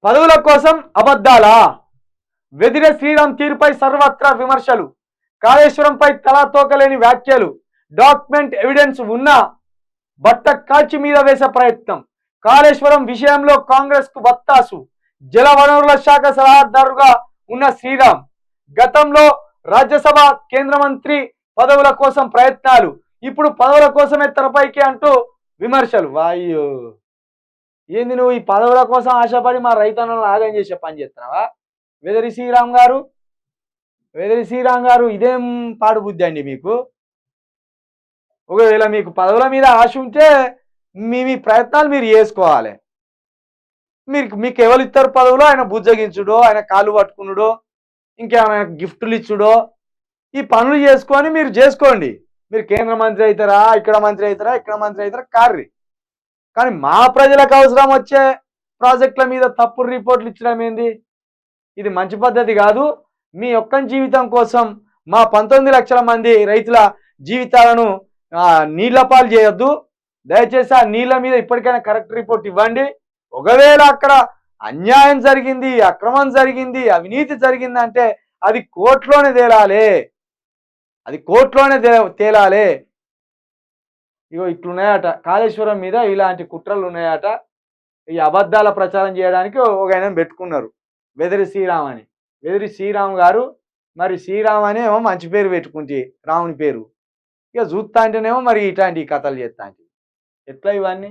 పదవుల కోసం అబద్ధాలా? వెదిరే శ్రీరామ్ తీరుపై సర్వత్రా విమర్శలు. కాళేశ్వరంపై తలాతోకలేని వ్యాఖ్యలు. డాక్యుమెంట్ ఎవిడెన్స్ ఉన్నా బట్ట కాల్చి మీద వేసే ప్రయత్నం. కాళేశ్వరం విషయంలో కాంగ్రెస్ కు బత్తాసు. జలవనరుల శాఖ సలహాదారుగా ఉన్న శ్రీరామ్ గతంలో రాజ్యసభ కేంద్ర మంత్రి పదవుల కోసం ప్రయత్నాలు, ఇప్పుడు పదవుల కోసమే తెరపైకి అంటూ విమర్శలు. వాయ్యో, ఏంది నువ్వు ఈ పదవుల కోసం ఆశపడి మా రైతన్నలను ఆగం చేసే పని చేస్తున్నావా? వెదరి శ్రీరామ్ గారు, వెదరి శ్రీరామ్ గారు, ఇదేం పాడు బుద్ధి అండి మీకు? ఒకవేళ మీకు పదవుల మీద ఆశ ఉంటే మీ ప్రయత్నాలు మీరు చేసుకోవాలి. మీకు ఎవరు ఇస్తారు పదవులు? ఆయన బుజ్జగించుడో, ఆయన కాళ్ళు పట్టుకున్నాడో, ఇంకేమైనా గిఫ్టులు ఇచ్చుడో, ఈ పనులు చేసుకొని మీరు చేసుకోండి. మీరు కేంద్ర మంత్రి అవుతారా, ఇక్కడ మంత్రి అవుతారా, ఇక్కడ మంత్రి అవుతారా కార్రి. కానీ మా ప్రజలకు అవసరం వచ్చే ప్రాజెక్టుల మీద తప్పుడు రిపోర్ట్లు ఇచ్చడం ఏంది? ఇది మంచి పద్ధతి కాదు. మీ ఒక్క జీవితం కోసం మా 19 లక్షల మంది రైతుల జీవితాలను నీళ్ల పాలు చేయొద్దు. దయచేసి ఆ నీళ్ల మీద ఇప్పటికైనా కరెక్ట్ రిపోర్ట్ ఇవ్వండి. ఒకవేళ అక్కడ అన్యాయం జరిగింది, అక్రమం జరిగింది, అవినీతి జరిగిందంటే అది కోర్టులోనే తేలాలి, అది కోర్టులోనే తేలాలి. ఇగో ఇట్లున్నాయట కాళేశ్వరం మీద ఇలాంటి కుట్రలు ఉన్నాయట. ఈ అబద్ధాల ప్రచారం చేయడానికి ఒక ఆయన పెట్టుకున్నారు, వెదరి శ్రీరామ్ అని. వెదరి శ్రీరామ్ గారు, మరి శ్రీరామ్ అనేమో మంచి పేరు పెట్టుకుంటే రాముని పేరు, ఇక చూస్తా అంటేనేమో మరి ఇట్లాంటి కథలు చేస్తా అంటే ఎట్లా ఇవన్నీ?